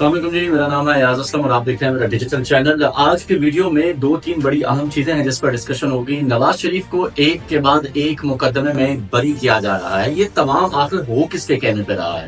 السلام علیکم جی، میرا نام ہے ایاز اسلم اور آپ دیکھ رہے ہیں میرا ڈیجیٹل چینل۔ آج کے ویڈیو میں 2-3 بڑی اہم چیزیں ہیں جس پر ڈسکشن ہوگی۔ نواز شریف کو ایک کے بعد ایک مقدمے میں بری کیا جا رہا ہے، یہ تمام آخر ہو کس کے کہنے پہ رہا ہے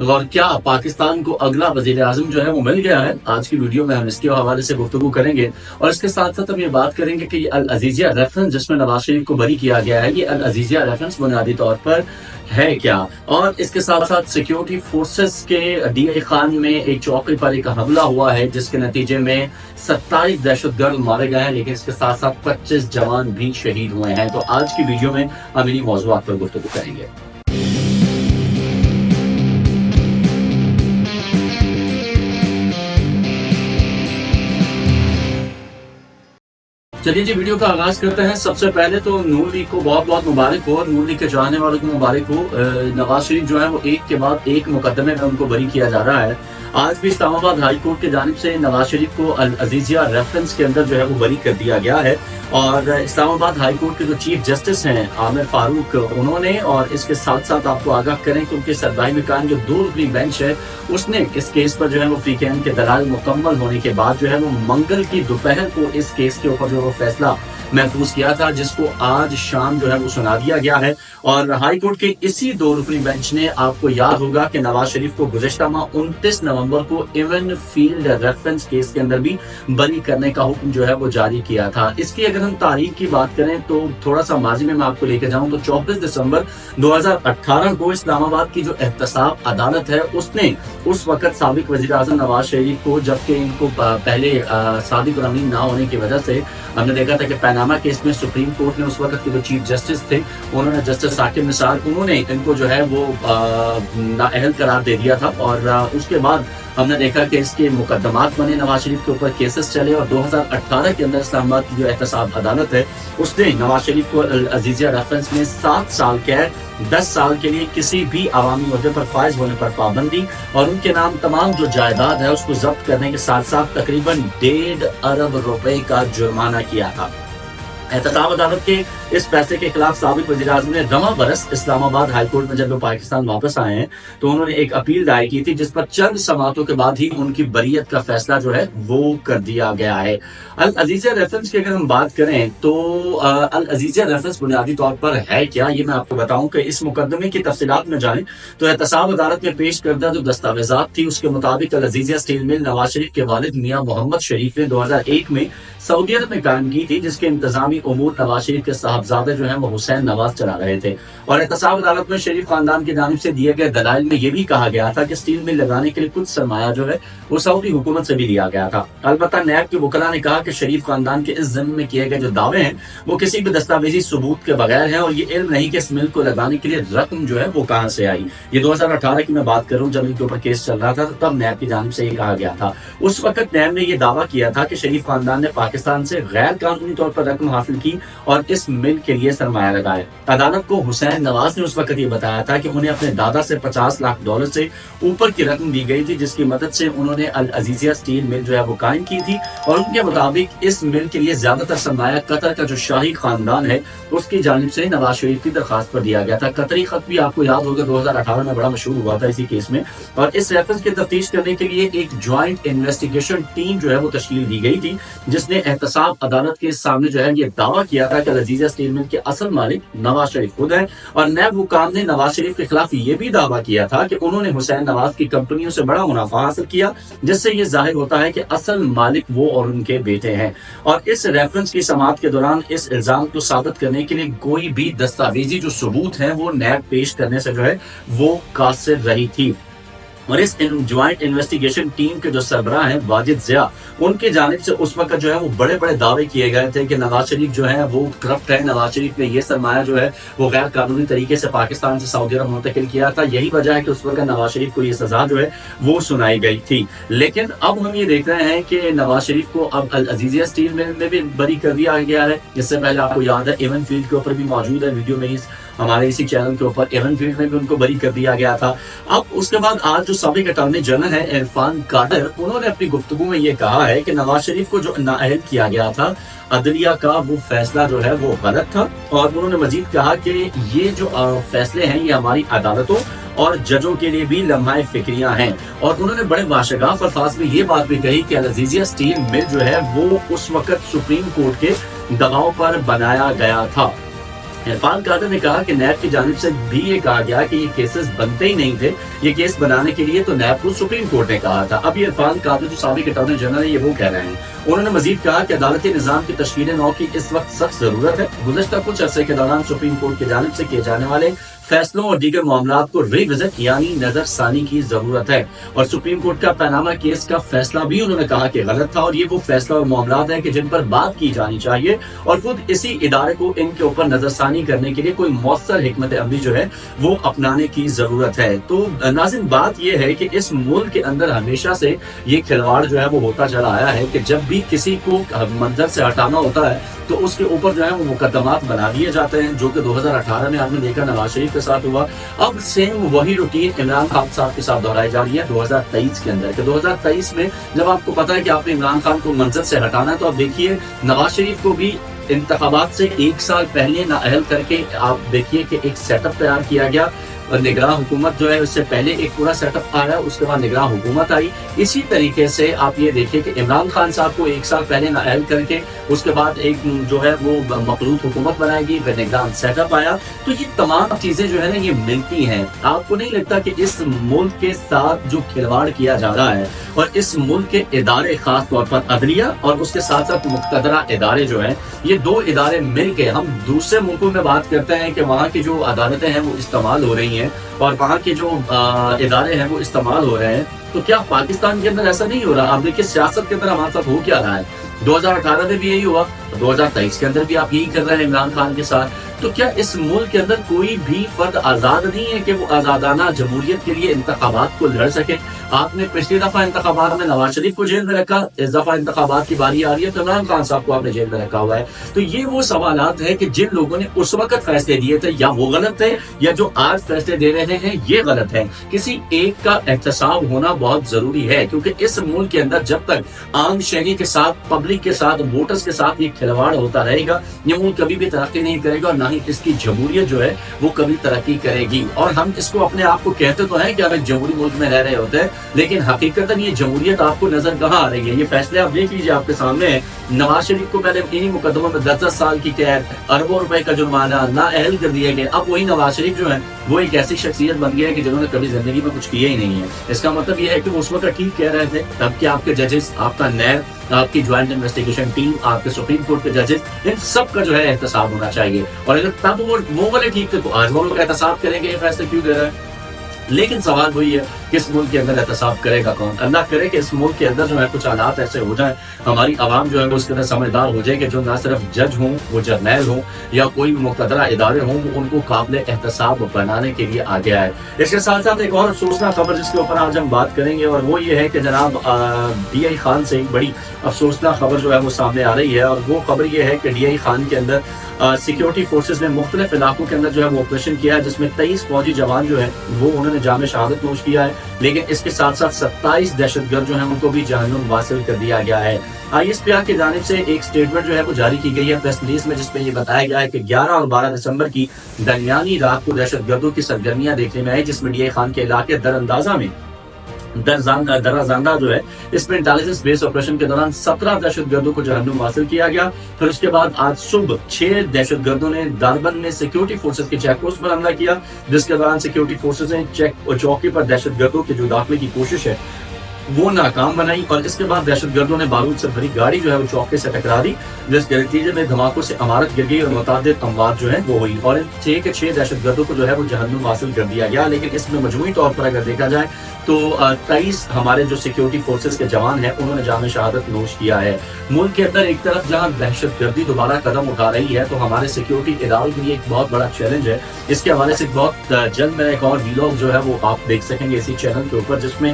اور کیا پاکستان کو اگلا وزیر اعظم جو ہے وہ مل گیا ہے؟ آج کی ویڈیو میں ہم اس کے حوالے سے گفتگو کریں گے اور اس کے ساتھ ساتھ ہم یہ بات کریں گے کہ یہ العزیزیہ ریفرنس جس میں نواز شریف کو بری کیا گیا ہے، یہ العزیزیہ ریفرنس بنیادی طور پر ہے کیا، اور اس کے ساتھ ساتھ سیکیورٹی فورسز کے ڈی اے خان میں ایک چوکی پر ایک حملہ ہوا ہے جس کے نتیجے میں 27 دہشت گرد مارے گئے ہیں، لیکن اس کے ساتھ ساتھ 25 جوان بھی شہید ہوئے ہیں۔ تو آج کی ویڈیو میں ہم انہی موضوعات پر گفتگو کریں گے۔ چلیے جی، ویڈیو کا آغاز کرتے ہیں۔ سب سے پہلے تو نون لیگ کو بہت بہت مبارک ہو، نون لیگ کے چاہنے والوں کو مبارک ہو۔ نواز شریف جو ہے وہ ایک کے بعد ایک مقدمے میں ان کو بری کیا جا رہا ہے۔ آج بھی اسلام آباد ہائی کورٹ کی جانب سے نواز شریف کو العزیزیہ ریفرنس کے اندر جو ہے وہ بری کر دیا گیا ہے، اور اسلام آباد ہائی کورٹ کے جو چیف جسٹس ہیں عامر فاروق، انہوں نے، اور اس کے ساتھ ساتھ آپ کو آگاہ کریں کہ ان کے سربراہی مکان جو 2 رکنی بینچ ہے اس نے اس کیس پر جو ہے وہ فریقین کے دلائل مکمل ہونے کے بعد جو ہے وہ منگل کی دوپہر کو اس کیس کے اوپر جو وہ فیصلہ محفوظ کیا تھا، جس کو آج شام جو ہے وہ سنا دیا گیا ہے۔ اور ہائی کورٹ کے اسی 2 رکنی بینچ نے، آپ کو یاد ہوگا کہ نواز شریف کو گزشتہ ماہ 29 نومبر کو ایون فیلڈ ریفرنس کیس کے اندر بھی بری کرنے کا حکم جو ہے وہ جاری کیا تھا۔ اس کی اگر ہم تاریخ کی بات کریں تو تھوڑا سا ماضی میں آپ کو لے کے جاؤں تو 24 دسمبر 2018 کو اسلام آباد کی جو احتساب عدالت ہے اس نے اس وقت سابق وزیر اعظم نواز شریف کو، جبکہ ان کو پہلے صادق اور امین نہ ہونے کی وجہ سے ہم نے دیکھا تھا کہ پیناما کیس میں سپریم کورٹ نے اس وقت کے جو چیف جسٹس تھے انہوں نے جسٹس ثاقب نثار، انہوں نے ان کو جو ہے وہ نااہل قرار دے دیا تھا، اور اس کے بعد ہم نے دیکھا کہ اس کے مقدمات بنے، نواز شریف کے اوپر کیسز چلے، اور 2018 کے اندر اسلام آباد کی جو احتساب عدالت ہے اس نے نواز شریف کو العزیزیہ ریفرنس میں 7 سال قید، 10 سال کے لیے کسی بھی عوامی عہدے پر فائز ہونے پر پابندی، اور ان کے نام تمام جو جائیداد ہے اس کو ضبط کرنے کے ساتھ ساتھ تقریباً 1.5 ارب روپے کا جرمانہ کیا تھا۔ احتساب عدالت کے اس فیصلے کے خلاف سابق وزیر اعظم نے رواں برس اسلام آباد ہائی کورٹ میں جب وہ پاکستان واپس آئے ہیں تو انہوں نے ایک اپیل دائر کی تھی، جس پر چند سماعتوں کے بعد ہی ان کی بریت کا فیصلہ جو ہے وہ کر دیا گیا ہے۔ العزیزیہ ریفرنس کی اگر ہم بات کریں تو العزیزیہ ریفرنس بنیادی طور پر ہے کیا، یہ میں آپ کو بتاؤں کہ اس مقدمے کی تفصیلات میں جانیں تو احتساب عدالت میں پیش کردہ جو دستاویزات تھی اس کے مطابق العزیزیہ اسٹیل مل نواز شریف کے والد میاں محمد شریف نے 2001 میں سعودی عرب میں قائم کی تھی، جس کے انتظامی امور نواز شریف کے صاحبزادے جو ہیں وہ حسین نواز چلا رہے تھے۔ اور احتساب عدالت میں شریف خاندان کی جانب سے دیے گئے دلائل میں یہ بھی کہا گیا تھا کہ اسٹیل مل لگانے کے لیے کچھ سرمایہ جو ہے وہ سعودی حکومت سے بھی لیا گیا تھا۔ البتہ نیب کے وکلاء نے کہا کہ شریف خاندان کے اس ضمن میں کیے گئے جو دعوے ہیں وہ کسی بھی دستاویزی ثبوت کے بغیر ہیں، اور یہ علم نہیں کہ اس مل کو لگانے کے لیے رقم جو ہے وہ کہاں سے آئی۔ یہ 2018 کی میں بات کروں جب ان کے اوپر کیس چل رہا تھا، تب نیب کی جانب سے یہ کہا گیا تھا۔ اس وقت نیب نے یہ دعویٰ کیا تھا کہ شریف خاندان نے پاکستان سے غیر قانونی طور پر رقم حاصل کی اور اس مل کے لیے سرمایہ لگائے۔ عدالت کو حسین نواز نے اس وقت یہ بتایا تھا کہ انہیں اپنے دادا سے 50 لاکھ ڈالر سے اوپر کی رقم دی گئی تھی، جس کی مدد سے انہوں نے العزیزیہ اسٹیل مل جو ہے وہ قائم کی تھی، اور ان کے مطابق اس مل کے لیے زیادہ تر سرمایہ قطر کا جو شاہی خاندان ہے اس کی جانب سے نواز شریف کی درخواست پر دیا گیا تھا۔ قطری خط بھی آپ کو یاد ہوگا 2018 میں بڑا مشہور ہوا تھا اسی کیس میں، اور اس ریفرنس کی تفتیش کرنے کے لیے ایک جوائنٹ انویسٹیگیشن ٹیم جو ہے وہ تشکیل دی گئی تھی، جس نے احتساب عدالت کے سامنے جو ہے یہ دعویٰ کیا تھا کہ العزیزیہ اسٹیل مل کے اصل مالک نواز شریف خود ہیں، اور نیب حکام نے نواز شریف کے خلاف یہ بھی دعویٰ کیا تھا کہ انہوں نے حسین نواز کی کمپنیوں سے بڑا منافع حاصل کیا، جس سے یہ ظاہر ہوتا ہے کہ اصل مالک وہ اور ان کے بیٹے ہیں۔ اور اس ریفرنس کی سماعت کے دوران اس الزام کو ثابت کرنے کے لیے کوئی بھی دستاویزی جو ثبوت ہیں وہ نیب پیش کرنے سے جو ہے وہ قاصر رہی تھی۔ اور اس جوائنٹ انویسٹیگیشن ٹیم کے جو سربراہ ہیں واجد ضیاء، ان کی جانب سے اس وقت جو ہے وہ بڑے بڑے دعوے کیے گئے تھے کہ نواز شریف جو ہے وہ کرپٹ ہے، نواز شریف نے یہ سرمایہ جو ہے وہ غیر قانونی طریقے سے پاکستان سے سعودی عرب منتقل کیا تھا، یہی وجہ ہے کہ اس وقت نواز شریف کو یہ سزا جو ہے وہ سنائی گئی تھی۔ لیکن اب ہم یہ دیکھ رہے ہیں کہ نواز شریف کو اب العزیزیہ اسٹیل مل میں بھی بری کر دیا گیا ہے۔ اس سے پہلے آپ کو یاد ہے ایون فیلڈ کے اوپر بھی موجود ہے ویڈیو میں، ہمارے اسی چینل کے اوپر ایون فیلڈ میں بھی ان کو بری کر دیا گیا تھا۔ اب اس کے بعد آج جو سابق اٹارنی جنرل ہے عرفان کاڈر، انہوں نے اپنی گفتگو میں یہ کہا ہے کہ نواز شریف کو جو نااہل کیا گیا تھا عدلیہ کا وہ فیصلہ جو ہے وہ غلط تھا، اور انہوں نے مزید کہا کہ یہ جو فیصلے ہیں یہ ہماری عدالتوں اور ججوں کے لیے بھی لمحہ فکریاں ہیں۔ اور انہوں نے بڑے واشگاف الفاظ میں یہ بات بھی کہی کہ العزیزیہ اسٹیل مل جو ہے وہ اس وقت سپریم کورٹ کے دباؤ پر بنایا گیا تھا۔ عرفان قادر نے کہا کہ نیب کی جانب سے بھی یہ کہا گیا کہ یہ کیسز بنتے ہی نہیں تھے، یہ کیس بنانے کے لیے تو نیب کو سپریم کورٹ نے کہا تھا۔ اب یہ عرفان قادر جو سابق اٹارنی جنرل ہے، یہ وہ کہہ رہے ہیں۔ انہوں نے مزید کہا کہ عدالتی نظام کی تشکیل نو کی اس وقت سخت ضرورت ہے۔ گزشتہ کچھ عرصے کے دوران سپریم کورٹ کی جانب سے کیے جانے والے فیصلوں اور دیگر معاملات کو ری وزٹ یعنی نظر ثانی کی ضرورت ہے، اور سپریم کورٹ کا پاناما کیس کا فیصلہ بھی انہوں نے کہا کہ غلط تھا، اور یہ وہ فیصلہ اور معاملات ہیں کہ جن پر بات کی جانی چاہیے، اور خود اسی ادارے کو ان کے اوپر نظر ثانی کرنے کے لیے کوئی مؤثر حکمت عملی جو ہے وہ اپنانے کی ضرورت ہے۔ تو ناظرین، بات یہ ہے کہ اس ملک کے اندر ہمیشہ سے یہ کھلواڑ جو ہے وہ ہوتا چلا آیا ہے کہ جب بھی کسی کو منظر سے ہٹانا ہوتا ہے تو اس کے اوپر جو ہے وہ مقدمات بنا دیے جاتے ہیں، جو کہ 2018 میں آپ نے دیکھا نواز شریف کے ساتھ ہوا۔ اب سیم وہی روٹین عمران خان صاحب کے ساتھ دہرائی جا رہی ہے 2023 کے اندر، کہ 2023 میں جب آپ کو پتا ہے کہ آپ نے عمران خان کو منظر سے ہٹانا ہے، تو آپ دیکھیے نواز شریف کو بھی انتخابات سے 1 سال پہلے نااہل کر کے آپ دیکھیے کہ ایک سیٹ اپ تیار کیا گیا، اور نگراں حکومت جو ہے اس سے پہلے ایک پورا سیٹ اپ آیا، اس کے بعد نگراں حکومت آئی۔ اسی طریقے سے آپ یہ دیکھیں کہ عمران خان صاحب کو 1 سال پہلے نااہل کر کے اس کے بعد ایک جو ہے وہ مخلوط حکومت بنائے گی، پھر نگراں سیٹ اپ آیا۔ تو یہ تمام چیزیں جو ہے نا یہ ملتی ہیں۔ آپ کو نہیں لگتا کہ اس ملک کے ساتھ جو کھلواڑ کیا جا رہا ہے، اور اس ملک کے ادارے خاص طور پر عدلیہ اور اس کے ساتھ ساتھ مقتدرہ ادارے جو ہیں، یہ 2 ادارے مل کے، ہم دوسرے ملکوں میں بات کرتے ہیں کہ وہاں کی جو عدالتیں ہیں وہ استعمال ہو رہی ہیں اور وہاں کے جو ادارے ہیں وہ استعمال ہو رہے ہیں، تو کیا پاکستان کے اندر ایسا نہیں ہو رہا؟ آپ دیکھیے سیاست کے اندر ہمارے ساتھ ہو کیا رہا ہے۔ 2018 میں بھی یہی ہوا، 2023 کے اندر بھی آپ یہی کر رہے ہیں عمران خان کے ساتھ۔ تو کیا اس ملک کے اندر کوئی بھی فرد آزاد نہیں ہے کہ وہ آزادانہ جمہوریت کے لیے انتخابات کو لڑ سکے؟ آپ نے پچھلی دفعہ انتخابات میں نواز شریف کو جیل میں رکھا، اس دفعہ انتخابات کی باری آ رہی ہے تو عمران خان صاحب کو آپ نے جیل میں رکھا ہوا ہے۔ تو یہ وہ سوالات ہیں کہ جن لوگوں نے اس وقت فیصلے دیے تھے یا وہ غلط تھے، یا جو آج فیصلے دے رہے ہیں یہ غلط ہے۔ کسی ایک کا احتساب ہونا بہت ضروری ہے، کیونکہ اس ملک کے اندر جب تک عام شہری کے ساتھ، پبلک کے ساتھ، ووٹرز کے ساتھ یہ کھلواڑ ہوتا رہے گا، یہ ملک کبھی بھی ترقی نہیں کرے گا، اور نہ ہی اس کی جمہوریت جو ہے وہ کبھی ترقی کرے گی۔ اور ہم اس کو اپنے آپ کو کہتے تو ہیں کہ ہم ایک جمہوری ملک میں رہ رہے ہوتے ہیں، لیکن حقیقتاً یہ جمہوریت آپ کو نظر کہاں آ رہی ہے؟ یہ فیصلے آپ دیکھ لیجیے، آپ کے سامنے ہے۔ نواز شریف کو پہلے انہی مقدموں میں 10 سال کی قید، اربوں روپے کا جرمانہ، نااہل کر دیے گئے۔ اب وہی نواز شریف جو ہے وہ ایک ایسی شخصیت بن گیا ہے کہ جنہوں نے کبھی زندگی میں کچھ کیا ہی نہیں ہے۔ اس کا مطلب یہ ہے کہ وہ اس وقت ٹھیک کہہ رہے تھے، تب کہ آپ کے ججز، آپ کا نیب، آپ کی جوائنٹ انویسٹیگیشن ٹیم، آپ کے سپریم کورٹ کے ججز، ان سب کا جو ہے احتساب ہونا چاہیے۔ اور اگر تب وہ والے ٹھیک تھے تو آج وہ لوگ احتساب کریں گے یہ فیصلے کیوں دے رہے ہیں؟ لیکن سوال وہی ہے کہ اس ملک کے اندر احتساب کرے گا کون؟ اللہ کرے کہ اس ملک کے اندر جو ہے کچھ حالات ایسے ہو جائیں، ہماری عوام جو ہے وہ اس کے اندر سمجھدار ہو جائے کہ جو نہ صرف جج ہوں، وہ جرنیل ہوں، یا کوئی بھی مقتدرہ ادارے ہوں، وہ ان کو قابل احتساب بنانے کے لیے آگے آئے۔ اس کے ساتھ ساتھ ایک اور افسوسناک خبر جس کے اوپر آج ہم بات کریں گے، اور وہ یہ ہے کہ جناب ڈی آئی خان سے ایک بڑی افسوسناک خبر جو ہے وہ سامنے آ رہی ہے، اور وہ خبر یہ ہے کہ ڈی آئی خان کے اندر سیکیورٹی فورسز نے مختلف علاقوں کے اندر جو ہے وہ آپریشن کیا ہے، جس میں 23 فوجی جوان جو ہیں وہ انہوں نے جام شہادت نوش کیا ہے، لیکن اس کے ساتھ ساتھ 27 دہشت گرد جو ہیں ان کو بھی جہنم واصل کر دیا گیا ہے۔ آئی ایس پی آر کی جانب سے ایک سٹیٹمنٹ جو ہے وہ جاری کی گئی ہے پریس ریلیز میں، جس میں یہ بتایا گیا ہے کہ 11 اور 12 دسمبر کی درمیانی رات کو دہشت گردوں کی سرگرمیاں دیکھنے میں آئی، جس میں ڈی اے خان کے علاقے درازاندہ جو ہے اس میں انٹیلیجنس بیس آپریشن کے دوران 17 دہشت گردوں کو جہنم حاصل کیا گیا۔ پھر اس کے بعد آج صبح 6 دہشت گردوں نے داربند میں سیکیورٹی فورسز کے چیک پوسٹ پر حملہ کیا، جس کے دوران سیکیورٹی فورسز نے چوکی پر دہشت گردوں کے جو داخلے کی کوشش ہے وہ ناکام بنائی، اور اس کے بعد دہشت گردوں نے بارود سے بھری گاڑی جو ہے وہ چوکے سے ٹکرا دی، جس کے نتیجے میں دھماکوں سے عمارت گر گئی اور متعدد اموات جو ہیں وہ ہوئی، اور ان 6 کے 6 دہشت گردوں کو جو ہے وہ جہنم حاصل کر دیا گیا۔ لیکن اس میں مجموعی طور پر اگر دیکھا جائے تو 23 ہمارے جو سیکیورٹی فورسز کے جوان ہیں انہوں نے جام شہادت نوش کیا ہے۔ ملک کے اندر ایک طرف جہاں دہشت گردی دوبارہ قدم اٹھا رہی ہے، تو ہمارے سیکیورٹی اداروں کے لیے ایک بہت بڑا چیلنج ہے۔ اس کے حوالے سے بہت جلد میں ایک اور ویلاگ جو ہے وہ آپ دیکھ سکیں گے اسی چینل کے اوپر، جس میں